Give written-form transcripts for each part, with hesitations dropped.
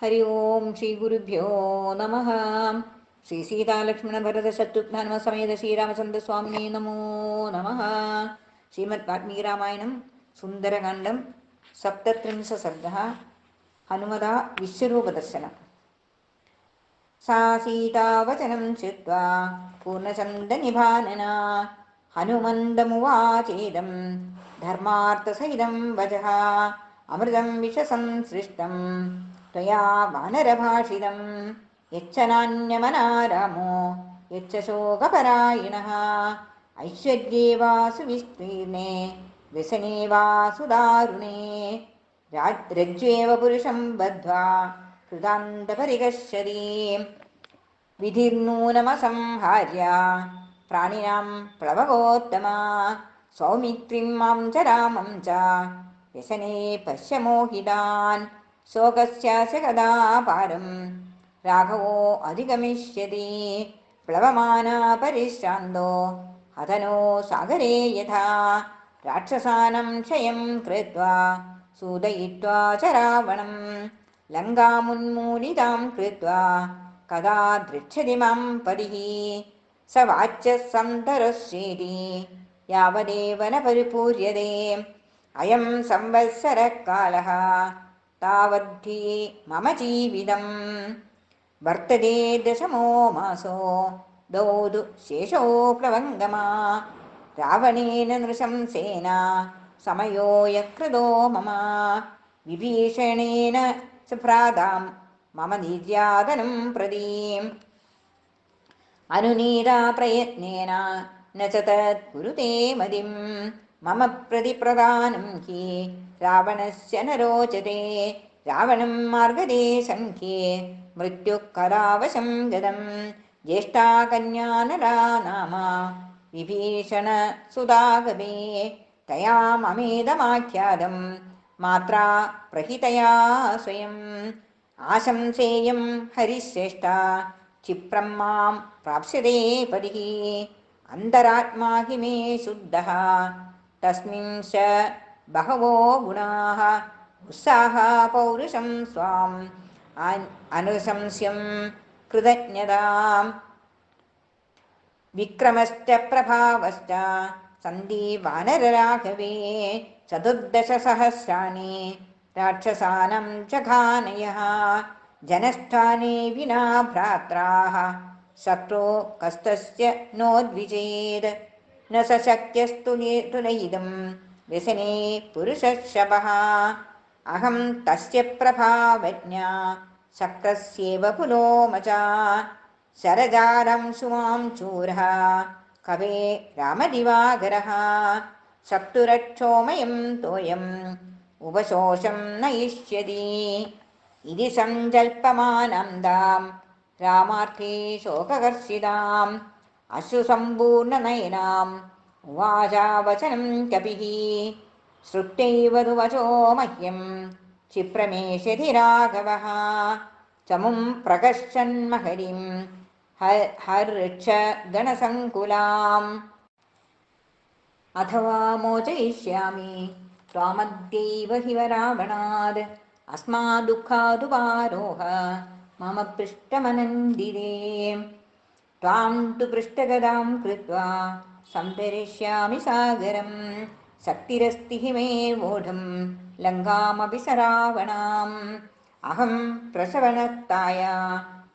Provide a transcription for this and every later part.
ഹരി ഓം ശ്രീ ഗുരുഭ്യോ നമ. ശ്രീ സീതാലക്ഷ്മണ ഭരത ശത്രുഘ്ന സമേത ശ്രീരാമചന്ദ്ര സ്വാമിനേ നമോ നമ. ശ്രീമദ് വാൽമീകി രാമായണം സുന്ദരകാന്ഡം സപ്തത്രിംശ സർഗ. ഹനുമത വിശ്വരൂപദർശനം. സാ സീതാവചനം ശ്രുത്വാ പൂർണ്ണചന്ദ്രനിഭാനനാ ഹനുമന്തമുവാചേദം ധർമാർത്ഥസഹിതം വചഃ അമൃതം വിഷസംസൃഷ്ടം ത്വയാ വാനരഭാഷിതം യച്ഛ നാന്യമനാരാമോ യച്ഛ ശോകപരായണഃ ഐശ്വര്യേ വാ സുവിസ്തീർണേ വ്യസനേ വാ സുദാരുണേ രജ്വേവ പുരുഷം ബദ്ധ്വാ കൃതാന്തപരികർഷതി വിധിർനൂനമസംഹാര്യ പ്രാണിനാം പ്ലവകോത്തമാ സൗമിത്രിം മാം ച രാമം ച വ്യസനേ പശ്യ മോഹിതാൻ ശോകസ്യാസ്യ കഥാ പാരം രാഘവോ അധിഗമിഷ്യതി പ്ലവമാനാ പരിശ്രാന്തോ ഹതനോ സാഗരേ യഥാ രാക്ഷസാനം ക്ഷയം കൃത്വാ സൂദയിത്വാ ച രാവണം ലങ്കാമുന്മൂലിതാം കൃത്വാ കഥാ ദൃക്ഷതി മാം പതിഃ സ വാച്യഃ സന്തരശ്യേതി യാവദേവ ന പരിപൂര്യതേ അയം സംവത്സരഃ കാലഃ താവദ്ധി മമ ജീവിതം വർത്തതേ ദശമോ മാസോ ദൗതു ശേഷോ പ്ലവംഗമാ രാവണേന നൃശംസേന സമയോ യകൃതോ മമ വിഭീഷണേന സുഭ്രാതാം മമ നിര്യാതനം പ്രതി അനുനീതാ പ്രയത്നേന ന ച തത് കുരുതേ മതിം മമ പ്രതിപ്രദാനം ഹി രാവണസ്യ ന രോചതേ രാവണം മാർഗദേ സംഖ്യേ മൃത്യുഃ കരാവശം ഗതം ജ്യേഷ്ഠാ കന്യാ നരാ നാമ വിഭീഷണ സുതാഗമേ തയാ മമേദമാഖ്യാതം മാത്രാ പ്രഹിതയാ സ്വയം ആശംസേയം ഹരിശ്രേഷ്ഠ ക്ഷിപ്രം മാം പ്രാപ്സ്യതേ പതിഃ അന്തരാത്മാ ഹി മേ ശുദ്ധഃ തസ്മിൻ ച ബഹവോ ഗുണാഃ ഉത്സാഹ പൗരുഷം സ്വാം അനുശംസ്യം കൃതജ്ഞതാം വിക്രമശ്ച പ്രഭാവശ്ച സന്ധി വാനരരാഘവേ ചതുർദശസഹസ്രാണി രാക്ഷസാനം ജഘാനയഃ ജനസ്ഥാനേ വിനാ ഭ്രാത്രാः ശത്രു കസ്തസ്യ നോദ്വിജേത് ന സശക്യസ്തുലയിതും വ്യസനേ പുരുഷശപഃ അഹം തസ്യ പ്രഭാവജ്ഞാ ശക്തസ്യേവ പുലോമചാ ശരജാരം സുമാം ചൂരഃ കവേ രാമദിവാകരഃ ശക്തുരക്ഷോമയം തോയം ഉപശോഷം നയിഷ്യതി ഇതി സങ്കൽപ്പമാനന്ദാം രാമാർത്ഥേ ശോകകർഷിതാം അശ്രുസമ്പൂർണനയനാം ഉവാചാവചനം കപിഃ ശ്രുത്യൈവ തു വചോ മഹ്യം ക്ഷിപ്രമേഷ്യതി രാഘവഃ ചമും പ്രകർഷന്മഹരിം ഹർഷ ഗണസങ്കുലാം അഥവാ മോചയിഷ്യാമി ത്വാമദ്യൈവ ഹി രാവണാദ് അസ്മാദുഃഖാദുപാരോഹ മമ പൃഷ്ടമനന്ദിരേ ത്വാം തു പൃഷ്ടഗദാം കൃത്വാ സംതരിഷ്യാമി സാഗരം ശക്തിരസ്തി ഹി മേ വോഢും ലങ്കാമപി സരാവണാം അഹം പ്രസവനത്തായ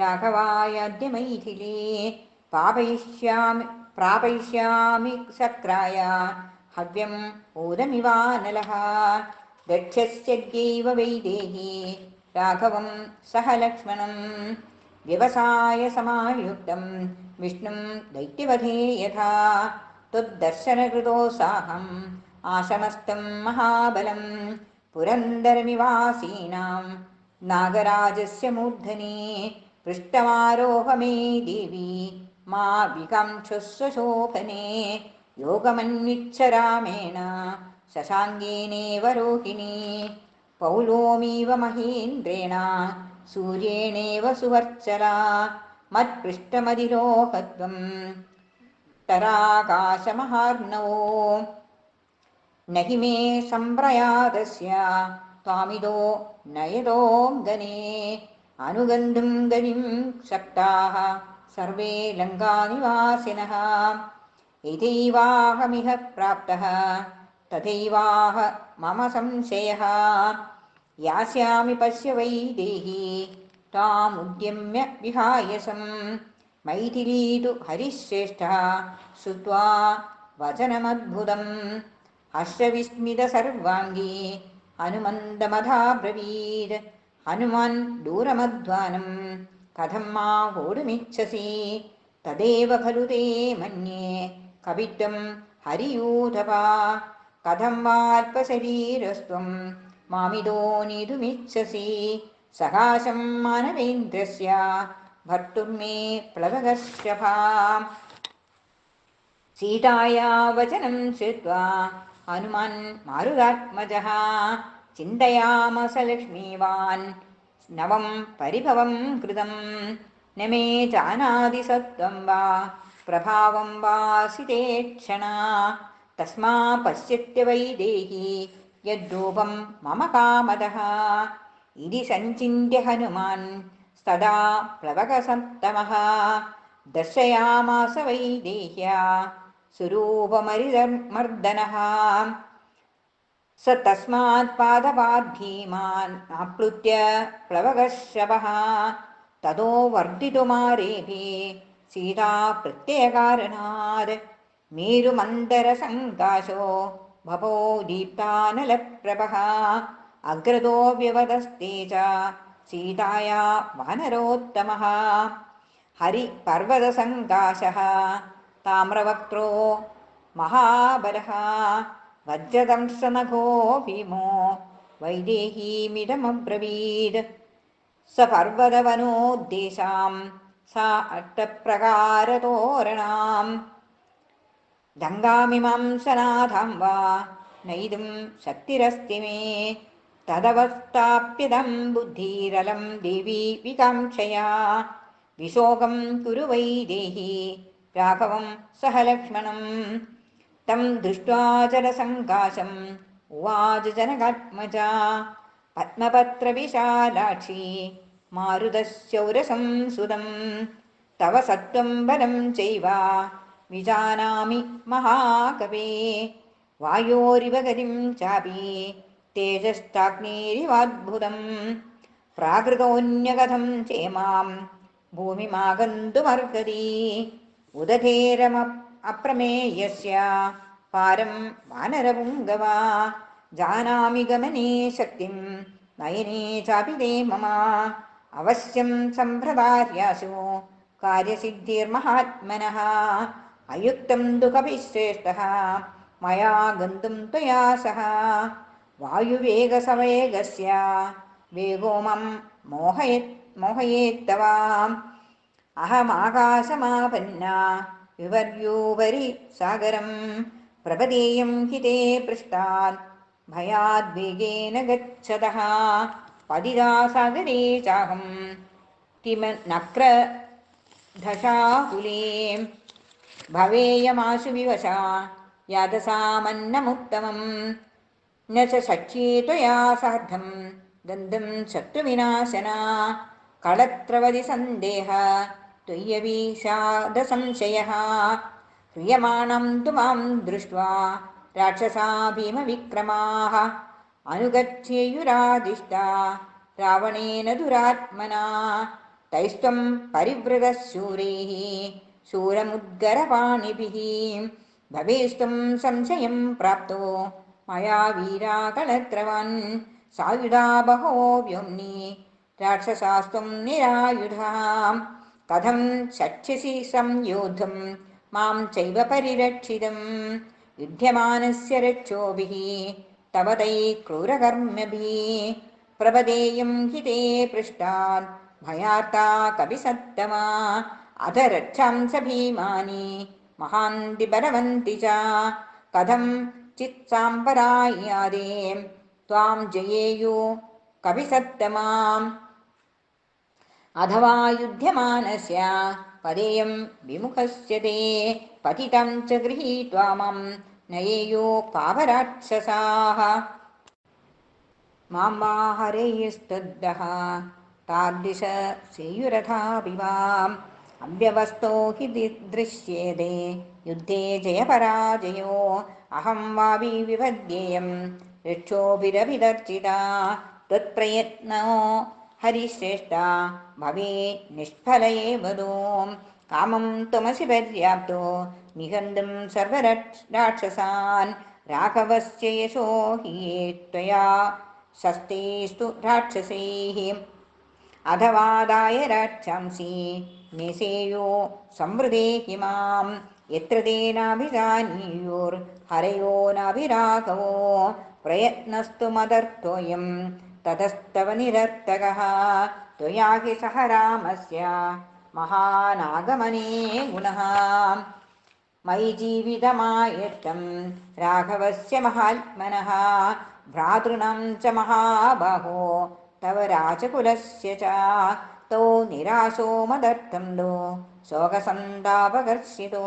രാഘവായാദ്യ മൈഥിലീ പ്രാപയിഷ്യാമി സക്രായ ഹവ്യം ഊതമിവാനലഃ രക്ഷസ്യദ്യൈവ വൈദേഹി രാഘവം സഹ ലക്ഷ്മണം വ്യവസായ സമായുക്തം വിഷ്ണും ദൈത്യവധേ യഥാ ത്വദ്ദർശനകൃതോത്സാഹം ആശമസ്തം മഹാബലം പുരന്ദരനിവാസീനാം നാഗരാജസ്യ മൂർധനി പൃഷ്ടമാരോഹ മേ ദേവി മാ വികാംക്ഷുസ്വ ശോഭനേ യോഗമന്വിച്ഛ രാമേണ ശശാങ്കേനേവ രോഹിണീ പൗലോമീവ മഹേന്ദ്രേണ സൂര്യേണേവ സുവർച്ചലാ മത്പൃഷ്ടമതിരോഹത്വം തരാകാശമഹാർണവോ നഹി മേ സംപ്രയാതസ്യ त्वामिदो नयतो गणे अनुगन्तुं गतिं शक्ताः सर्वे लङ्कानिवासिनः यथैवाहमिह प्राप्तः तथैवाह मम संशयः यास्यामि पश्य वैदेही तामुद्यम्य विहायसं मैथिली तु हरिश्रेष्ठः श्रुत्वा वचनमद्भुतम् हर्षविस्मितसर्वाङ्गी हनुमन्दमधाब्रवीत् हनुमान् दूरमध्वानं कथं मा वोढुमिच्छसि तदेव खलु ते मन्ये कवित्वं हरियूथपा कथं वाल्पशरीरस्त्वं मामिदो नेतुमिच्छसि सकाशं मानवेन्द्रस्य भर्तुर्मे प्लवगर्षभा सीताया वचनं श्रुत्वा हनुमान् मारुतात्मजः चिन्तयामास लक्ष्मीवान् नवं परिभवं कृतं न मे जानाति सत्त्वं वा प्रभावं वा सिते क्षणा तस्मा पश्यत्य वैदेही यद्रूपं मम कामदः इति सञ्चिन्त्य हनुमान् तदा प्लवगसप्तमः दर्शयामास वैदेह्या सुरूपमरिमर्दनः स तस्मात् पादपात् भीमान् आप्लुत्य प्लवगर्षभः ततो वर्धितुमारेभे सीता प्रत्ययकारणात् मेरुमन्दरसङ्काशो भवो दीप्तानलप्रभः अग्रतो व्यवदस्ते च सीताया वानरोत्तमः हरिपर्वतसङ्काशः ताम्रवक्त्रो महाबलः वज्रदंशनघो भीमो वैदेहीमिदमब्रवीत् स पर्वतवनोद्देशां सा अट्टप्रकारतोरणां गङ्गामिमां सनाथां वा नैदुं शक्तिरस्ति मे तदवस्थाप्यदं बुद्धिरलं देवी विकाङ्क्षया विशोकं कुरु वैदेही राघवं सह लक्ष्मणं तं दृष्ट्वा जलसङ्काशम् उवाच जनकात्मजा पद्मपत्रविशालाक्षी मारुतशौरसंसुतं तव सत्त्वं बलं चैव विजानामि महाकवे वायोरिव गतिं चापि तेजस्ताग्नेरिवाद्भुतं प्राकृतोऽन्यकथं चेमां भूमिमागन्तुमर्हति उदधेरमप्रमेयस्य पारं वानरपुङ्गवा जानामि गमने शक्तिं नयने चापि ते मम अवश्यं सम्प्रदार्यासु कार्यसिद्धिर्महात्मनः अयुक्तं तु कविश्रेष्ठः मया गन्तुं त्वया सह वायुवेगसवेगस्य वेगो मम मोहयेत्तव अहमाकाशमापन्ना विवर्योपरि सागरं प्रपदेयं हि ते पृष्ठात् भयाद्वेगेन गच्छतः पतिता सागरे चाहं किमनक्रधशाकुले भवेयमाशु विवशा यादसामन्नमुत्तमं न च शक्ये त्वया सार्धं गन्तुं शत्रुविनाशना कळत्रवदि सन्देह त्वय्यविषादसंशयः ह्रियमाणं तु मां दृष्ट्वा राक्षसा भीमविक्रमाः अनुगच्छेयुरादिष्टा रावणेन दुरात्मना तैस्त्वं परिवृतः शूरैः शूरमुद्गरपाणिभिः भवेस्त्वं संशयं प्राप्तो मया वीरा कळत्रवान् सायुधा बहो व्योम्नि राक्षसास्त्वं निरायुधा कथं शक्ष्यसि संयोद्धुं मां चैव परिरक्षितुं युध्यमानस्य रक्षोभिः तव तैः क्रूरकर्मभिः प्रपदेयं हि ते पृष्ठात् भयार्ता कविसत्तमा अथ रक्षांस भीमानि महान्ति बलवन्ति च कथं चित्साम्परायादे त्वां जयेयु कविसत्तमाम् अथवा युध्यमानस्य पदेयं विमुखस्य ते पतितं च गृहीत्वा मम नयेयो पापराक्षसाः मां वा हरैस्तुद्दः तादृश सेयुरथापि वाम् अव्यवस्थो हि दृश्येते युद्धे जयपराजयो अहं वावि विपद्येयं रक्षोभिरभिदर्चिता त्वत्प्रयत्नो हरिश्रेष्ठा भवे निष्फल एव कामं त्वमसि पर्याप्तो निहन्तुं सर्वराक्षसान् राघवस्य यशो हि त्वया शस्तेस्तु राक्षसैः अथवादाय रक्षांसि निसेयो संवृधेहि मां यत्र तेनाभिजानीयुर्हरयो नाभिराघवो प्रयत्नस्तु मदर्थोऽयं ततस्तव निरर्थकः त्वया हि सह रामस्य महानागमने गुणः मयि जीवितमायत्तं राघवस्य महात्मनः भ्रातॄणां च महाबाहो तव राजकुलस्य च तौ निराशो मदर्थं दो शोकसन्तापकर्षितो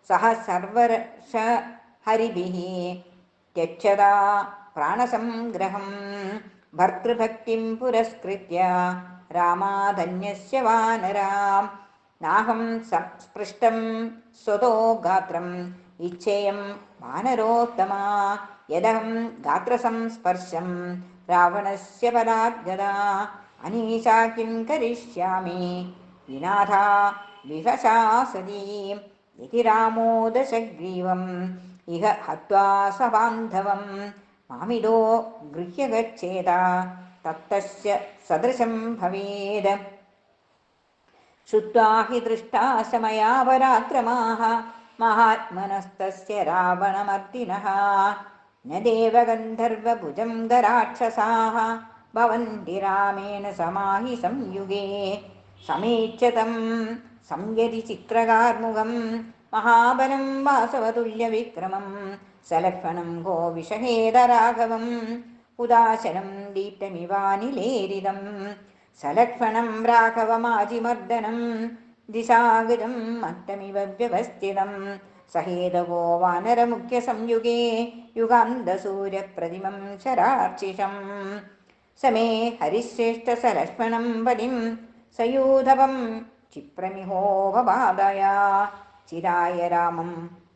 सह सर्वर्ष हरिभिः त्यक्षदा प्राणसंग्रहं भर्तृभक्तिं पुरस्कृत्य रामाधन्यस्य वानरां नाहं स्पृष्टं स्वतो गात्रम् इच्छेयं वानरोत्तमा यदहं गात्रसंस्पर्शं रावणस्य बलाद्गदा अनीशा किं करिष्यामि विनाथा विहसा सती इति रामो दशग्रीवम् इह हत्वा सबान्धवं मामिदो गृह्य गच्छेदा तत्तस्य सदृशं भवेद् श्रुत्वा हि दृष्टा मया पराक्रमाः महात्मनस्तस्य रावणमर्दिनः न देवगन्धर्वभुजङ्गराक्षसाः भवन्ति रामेण समाहि संयुगे समेच्यतं संयदि चित्रकार्मुगं महाबलं वासवतुल्यविक्रमं सलक्ष्मणं गोविषहेदराघवम् उदाशनं दीप्तमिवानिलेरिदम् सलक्ष्मणं राघवमाजिमर्दनं दिशागजं मत्तमिव व्यवस्थितं सहेदवो वानरमुख्यसंयुगे युगान्धसूर्यप्रतिमं शरार्चिषं समे हरिश्रेष्ठसलक्ष्मणं बलिं सयूधवं क्षिप्रमिहोपबाधया चिराय रामं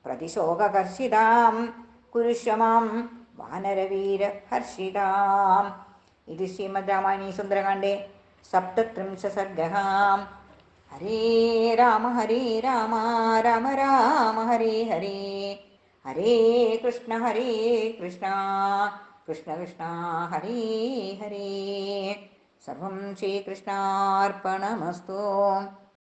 प्रतिशोककर्षितां कुरुष्व मां वानरवीरहर्षिताम् इति श्रीमद् रामायणे सुन्दरकाण्डे सप्तत्रिंशत्सर्गः हरे राम राम राम हरे हरे हरे कृष्ण कृष्ण कृष्ण हरे हरे सर्वं श्रीकृष्णार्पणमस्तु।